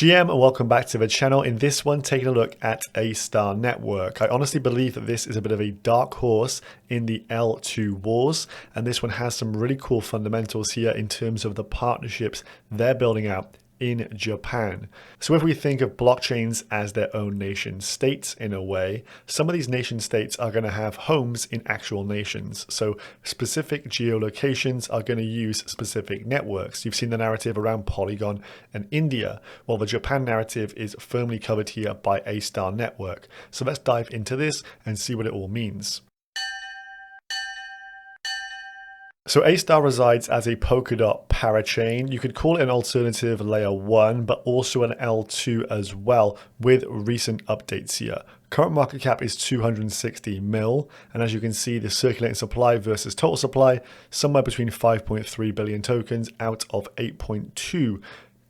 GM and welcome back to the channel. In this one, taking a look at Astar Network. I honestly believe that this is a bit of a dark horse in the L2 wars, and this one has some really cool fundamentals here in terms of the partnerships they're building out in Japan. So if we think of blockchains as their own nation states in a way, some of these nation states are going to have homes in actual nations. So specific geolocations are going to use specific networks. You've seen the narrative around Polygon and India. Well, the Japan narrative is firmly covered here by Astar Network. So let's dive into this and see what it all means. So Astar resides as a Polkadot parachain. You could call it an alternative layer 1, but also an L2 as well with recent updates here. Current market cap is 260 mil, and as you can see, the circulating supply versus total supply, somewhere between 5.3 billion tokens out of 8.2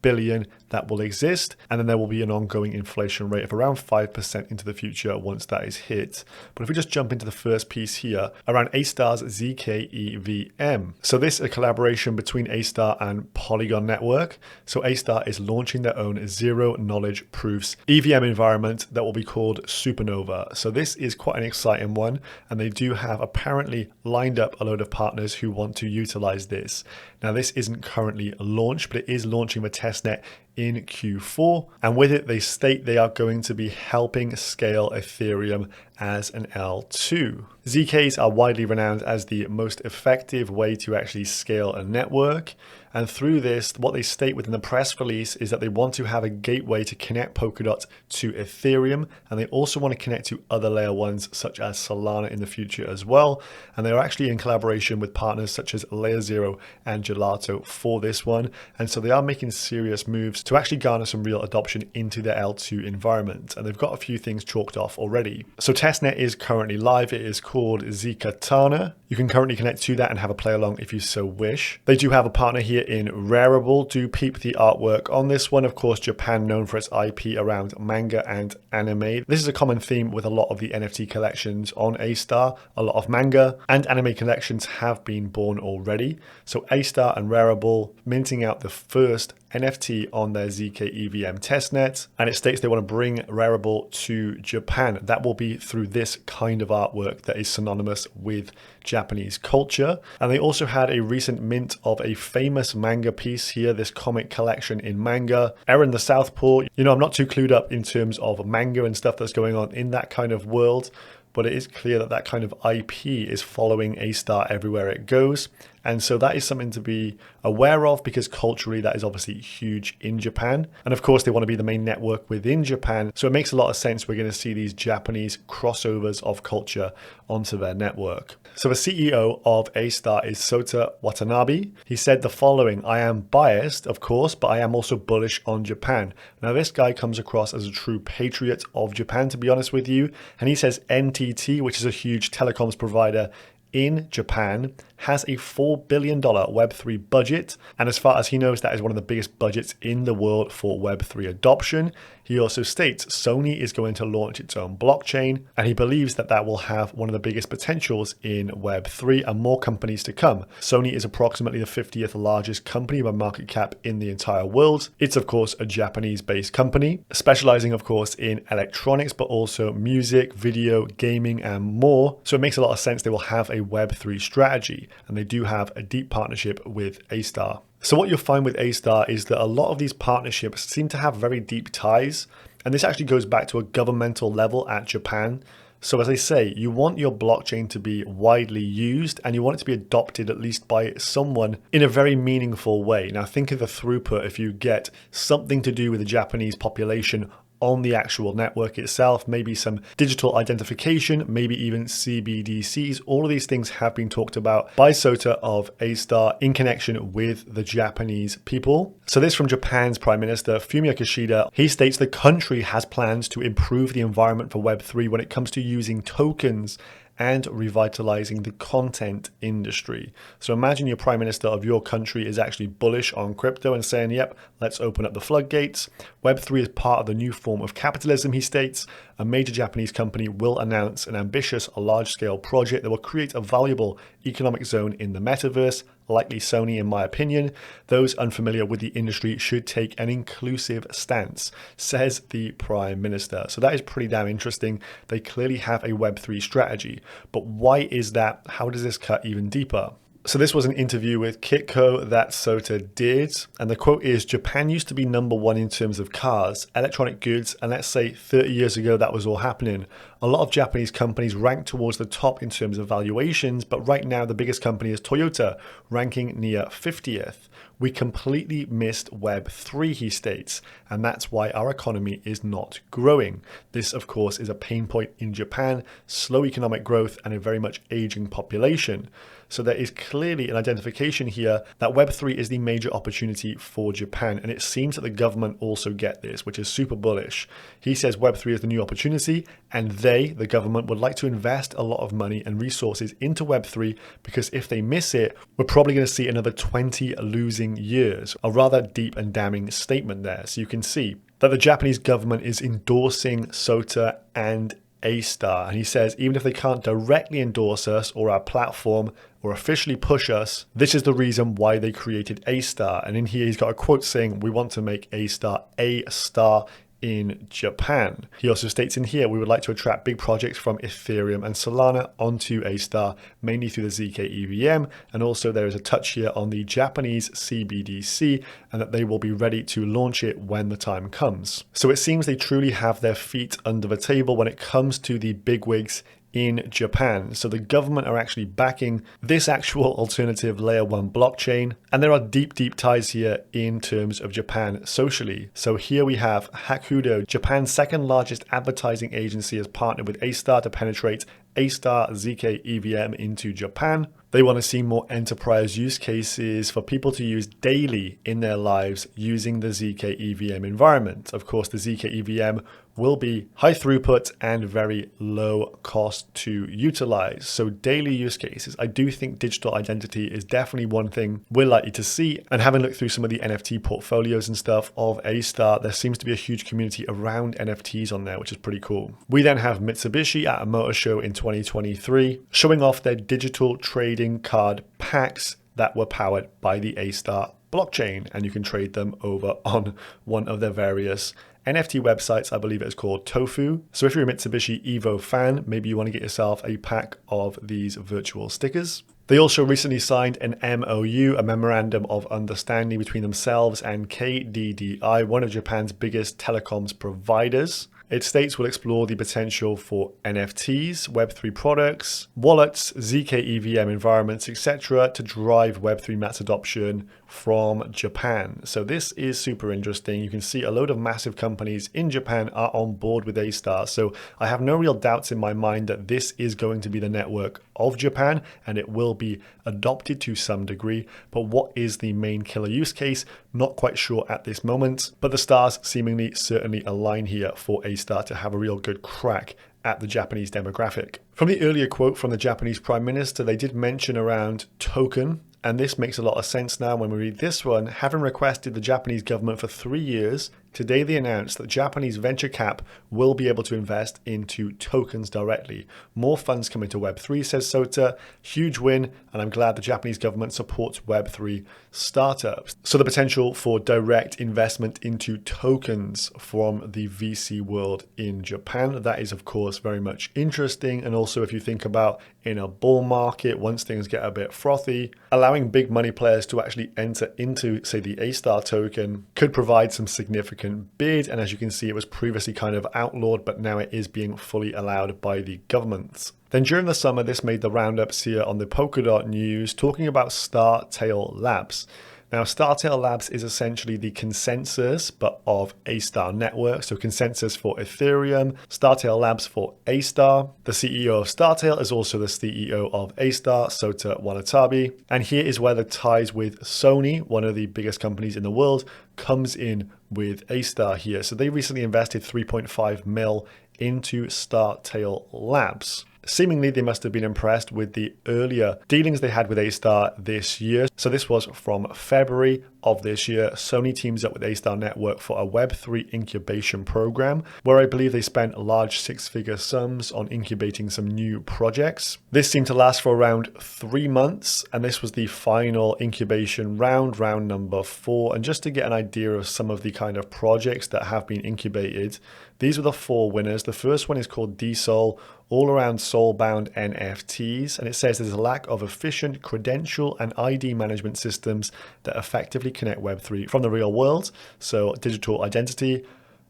billion that will exist, and then there will be an ongoing inflation rate of around 5% into the future once that is hit. But if we just jump into the first piece here around Astar's zkEVM. So this is a collaboration between Astar and Polygon Network. So Astar is launching their own zero knowledge proofs EVM environment that will be called Supernova. So this is quite an exciting one, and they do have apparently lined up a load of partners who want to utilize this. Now this isn't currently launched, but it is launching the testnet in Q4, and with it they state they are going to be helping scale Ethereum as an L2. ZKs are widely renowned as the most effective way to actually scale a network, and through this, what they state within the press release is that they want to have a gateway to connect Polkadot to Ethereum, and they also want to connect to other layer 1s such as Solana in the future as well, and they are actually in collaboration with partners such as Layer 0 and Gelato for this one, and so they are making serious moves to actually garner some real adoption into their L2 environment, and they've got a few things chalked off already. So testnet is currently live. It is called zkEVM. You can currently connect to that and have a play along if you so wish. They do have a partner here in Rarible. Do peep the artwork on this one. Of course, Japan known for its IP around manga and anime. This is a common theme with a lot of the NFT collections on Astar. A lot of manga and anime collections have been born already. So Astar and Rarible minting out the first NFT on their zkEVM testnet, and it states they want to bring Rarible to Japan. That will be through this kind of artwork that is synonymous with Japanese culture. And they also had a recent mint of a famous manga piece here, this comic collection in manga, Eren the Southpaw. You know, I'm not too clued up in terms of manga and stuff that's going on in that kind of world, but it is clear that that kind of IP is following Astar everywhere it goes. And so that is something to be aware of, because culturally that is obviously huge in Japan. And of course they want to be the main network within Japan. So it makes a lot of sense we're going to see these Japanese crossovers of culture onto their network. So the CEO of Astar is Sota Watanabe. He said the following: "I am biased, of course, but I am also bullish on Japan." Now this guy comes across as a true patriot of Japan, to be honest with you. And he says NTT, which is a huge telecoms provider in Japan, has a $4 billion Web3 budget. And as far as he knows, that is one of the biggest budgets in the world for Web3 adoption. He also states Sony is going to launch its own blockchain, and he believes that that will have one of the biggest potentials in Web3 and more companies to come. Sony is approximately the 50th largest company by market cap in the entire world. It's of course a Japanese-based company, specializing of course in electronics, but also music, video, gaming, and more. So it makes a lot of sense they will have a Web3 strategy, and they do have a deep partnership with Astar. So what you'll find with Astar is that a lot of these partnerships seem to have very deep ties, and this actually goes back to a governmental level at Japan. So as I say, you want your blockchain to be widely used, and you want it to be adopted at least by someone in a very meaningful way. Now think of the throughput if you get something to do with the Japanese population on the actual network itself, maybe some digital identification, maybe even CBDCs. All of these things have been talked about by Sota of Astar in connection with the Japanese people. So this from Japan's Prime Minister Fumio Kishida. He states the country has plans to improve the environment for Web3 when it comes to using tokens and revitalizing the content industry. So imagine your prime minister of your country is actually bullish on crypto and saying, yep, let's open up the floodgates. Web3 is part of the new form of capitalism, he states. A major Japanese company will announce an ambitious large-scale project that will create a valuable economic zone in the metaverse, likely Sony in my opinion. Those unfamiliar with the industry should take an inclusive stance, says the Prime Minister. So that is pretty damn interesting. They clearly have a Web3 strategy. But why is that? How does this cut even deeper? So this was an interview with Kitco that Sota did, and the quote is, Japan used to be #1 in terms of cars, electronic goods, and let's say 30 years ago that was all happening. A lot of Japanese companies rank towards the top in terms of valuations, but right now the biggest company is Toyota, ranking near 50th. We completely missed Web3, he states, and that's why our economy is not growing. This, of course, is a pain point in Japan, slow economic growth, and a very much aging population. So there is clearly an identification here that Web3 is the major opportunity for Japan, and it seems that the government also get this, which is super bullish. He says Web3 is the new opportunity, and the government, would like to invest a lot of money and resources into Web3 because if they miss it, we're probably going to see another 20 losing years. A rather deep and damning statement there. So you can see that the Japanese government is endorsing Sota and Astar, and he says even if they can't directly endorse us or our platform or officially push us, this is the reason why they created Astar. And in here he's got a quote saying, we want to make Astar a star in Japan. He also states in here, we would like to attract big projects from Ethereum and Solana onto Astar, mainly through the zkEVM. And also there is a touch here on the Japanese CBDC, and that they will be ready to launch it when the time comes. So it seems they truly have their feet under the table when it comes to the bigwigs in Japan. So the government are actually backing this actual alternative layer 1 blockchain. And there are deep ties here in terms of Japan socially. So here we have Hakudo, Japan's second largest advertising agency, has partnered with Astar to penetrate Astar zkEVM into Japan. They want to see more enterprise use cases for people to use daily in their lives using the zkEVM environment. Of course, the zkEVM will be high throughput and very low cost to utilize. So daily use cases, I do think digital identity is definitely one thing we're likely to see. And having looked through some of the NFT portfolios and stuff of Astar, there seems to be a huge community around NFTs on there, which is pretty cool. We then have Mitsubishi at a motor show in 2023, showing off their digital trading card packs that were powered by the Astar blockchain, and you can trade them over on one of their various NFT websites. I believe it's called Tofu. So if you're a Mitsubishi Evo fan, maybe you want to get yourself a pack of these virtual stickers. They also recently signed an MOU, a Memorandum of Understanding between themselves and KDDI, one of Japan's biggest telecoms providers. It states will explore the potential for NFTs, Web3 products, wallets, zkEVM environments, etc. to drive Web3 mass adoption from Japan. So this is super interesting. You can see a load of massive companies in Japan are on board with Astar. So I have no real doubts in my mind that this is going to be the network of Japan and it will be adopted to some degree. But what is the main killer use case? Not quite sure at this moment, but the stars seemingly certainly align here for Astar to have a real good crack at the Japanese demographic. From the earlier quote from the Japanese Prime Minister, they did mention around token. And this makes a lot of sense now when we read this one. Having requested the Japanese government for 3 years, today they announced that Japanese venture cap will be able to invest into tokens directly. More funds come into Web3, says Sota. Huge win, and I'm glad the Japanese government supports Web3 startups. So the potential for direct investment into tokens from the VC world in Japan, that is of course very much interesting. And also if you think about in a bull market, once things get a bit frothy, allowing big money players to actually enter into, say, the Astar token could provide some significant bid. And as you can see, it was previously kind of outlawed, but now it is being fully allowed by the governments. Then during the summer, this made the roundups here on the Polkadot news, talking about Startail Labs. Now, Startail Labs is essentially the consensus, but of Astar Network. So consensus for Ethereum, Startail Labs for Astar. The CEO of Startail is also the CEO of Astar, Sota Wanatabe. And here is where the ties with Sony, one of the biggest companies in the world, comes in with Astar here. So they recently invested 3.5 mil into Startail Labs. Seemingly, they must have been impressed with the earlier dealings they had with Astar this year. So this was from February of this year, Sony teams up with Astar Network for a Web3 incubation program, where I believe they spent large six-figure sums on incubating some new projects. This seemed to last for around 3 months, and this was the final incubation round number 4. And just to get an idea of some of the kind of projects that have been incubated, these were the 4 winners. The first one is called DSOL, all around soul-bound NFTs, and it says there's a lack of efficient credential and ID management systems that effectively connect Web3 from the real world. So digital identity.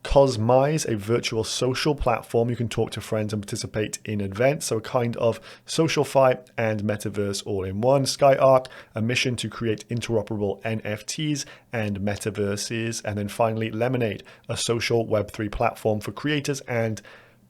Cosmize, a virtual social platform. You can talk to friends and participate in events. So a kind of SocialFi and metaverse all in one. SkyArk, a mission to create interoperable NFTs and metaverses. And then finally, Lemonade, a social Web3 platform for creators and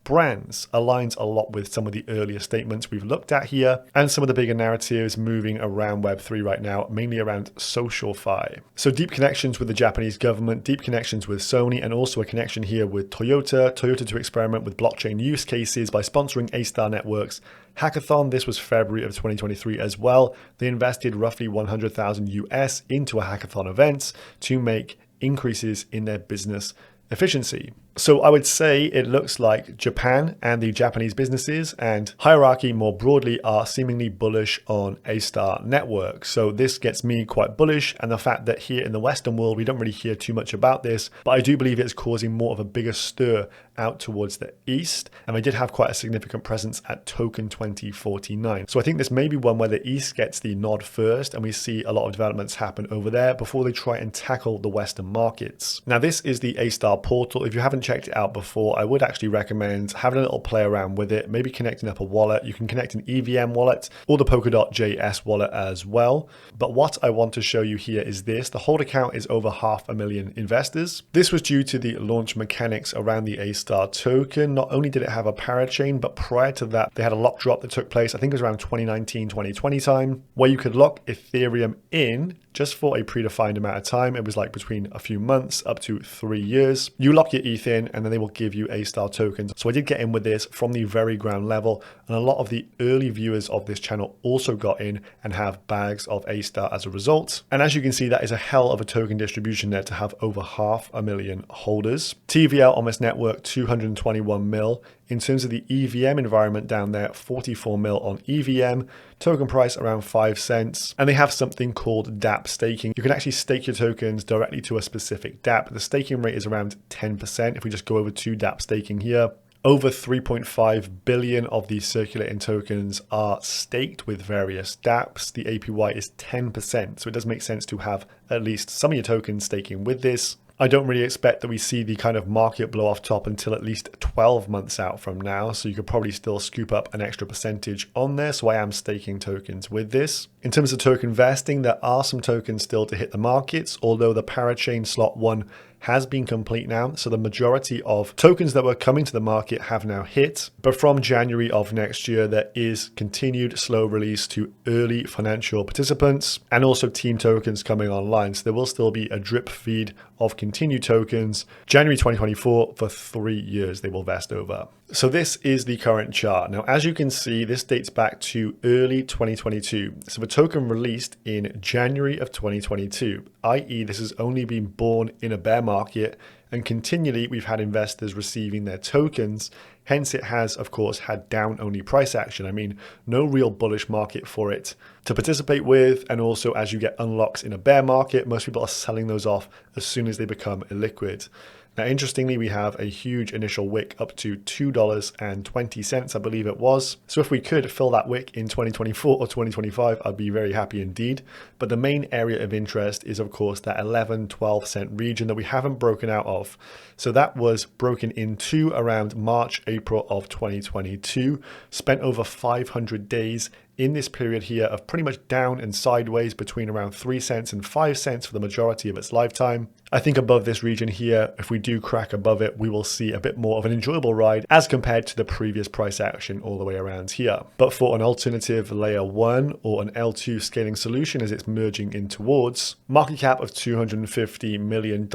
brands. Aligns a lot with some of the earlier statements we've looked at here and some of the bigger narratives moving around Web3 right now, mainly around SocialFi. So deep connections with the Japanese government, deep connections with Sony, and also a connection here with Toyota to experiment with blockchain use cases by sponsoring Astar Network's hackathon. This was February of 2023 as well. They invested roughly 100,000 US into a hackathon event to make increases in their business efficiency. So I would say it looks like Japan and the Japanese businesses and hierarchy more broadly are seemingly bullish on Astar Network. So this gets me quite bullish, and the fact that here in the Western world we don't really hear too much about this, but I do believe it's causing more of a bigger stir out towards the East, and they did have quite a significant presence at Token 2049. So I think this may be one where the East gets the nod first, and we see a lot of developments happen over there before they try and tackle the Western markets. Now this is the Astar portal. If you haven't checked it out before, I would actually recommend having a little play around with it, maybe connecting up a wallet. You can connect an EVM wallet or the Polkadot.js wallet as well. But what I want to show you here is this. The hold account is over 500,000 investors. This was due to the launch mechanics around the Astar token. Not only did it have a parachain, but prior to that, they had a lock drop that took place, I think it was around 2019, 2020 time, where you could lock Ethereum in just for a predefined amount of time. It was like between a few months up to 3 years. You lock your ETH in and then they will give you Astar tokens. So I did get in with this from the very ground level, and a lot of the early viewers of this channel also got in and have bags of Astar as a result. And as you can see, that is a hell of a token distribution there to have over 500,000 holders. TVL on this network, 221 mil. In terms of the EVM environment down there, 44 mil on EVM, token price around 5 cents. And they have something called DApp staking. You can actually stake your tokens directly to a specific DApp. The staking rate is around 10%. If we just go over to DApp staking here, over 3.5 billion of these circulating tokens are staked with various dApps. The APY is 10%, so it does make sense to have at least some of your tokens staking with this. I don't really expect that we see the kind of market blow off top until at least 12 months out from now, so you could probably still scoop up an extra percentage on there, so I am staking tokens with this. In terms of token vesting, there are some tokens still to hit the markets, although the parachain slot 1 has been complete now, so the majority of tokens that were coming to the market have now hit. But from January of next year, there is continued slow release to early financial participants and also team tokens coming online. So there will still be a drip feed of continued tokens. January 2024 for 3 years they will vest over. So this is the current chart. Now, as you can see, this dates back to early 2022. So the token released in January of 2022, i.e. this has only been born in a bear market, and continually we've had investors receiving their tokens. Hence it has, of course, had down only price action. I mean, no real bullish market for it to participate with. And also as you get unlocks in a bear market, most people are selling those off as soon as they become illiquid. Now, interestingly, we have a huge initial wick up to $2.20, I believe it was. So if we could fill that wick in 2024 or 2025, I'd be very happy indeed. But the main area of interest is, of course, that 11-12 cent region that we haven't broken out of. So that was broken into around March, April of 2022, spent over 500 days in this period here of pretty much down and sideways between around 3 cents and 5 cents for the majority of its lifetime. I think above this region here, if we do crack above it, we will see a bit more of an enjoyable ride as compared to the previous price action all the way around here. But for an alternative layer 1 or an L2 scaling solution as it's merging in towards, market cap of $250 million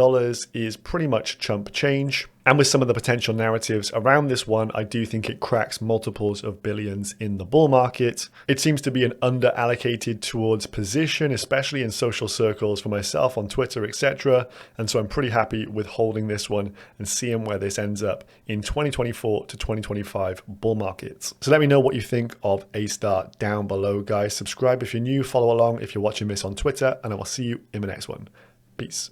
is pretty much chump change. And with some of the potential narratives around this one, I do think it cracks multiples of billions in the bull market. It seems to be an under-allocated towards position, especially in social circles for myself on Twitter, etc. And so I'm pretty happy with holding this one and seeing where this ends up in 2024 to 2025 bull markets. So let me know what you think of Astar down below, guys. Subscribe if you're new, follow along if you're watching this on Twitter, and I will see you in the next one. Peace.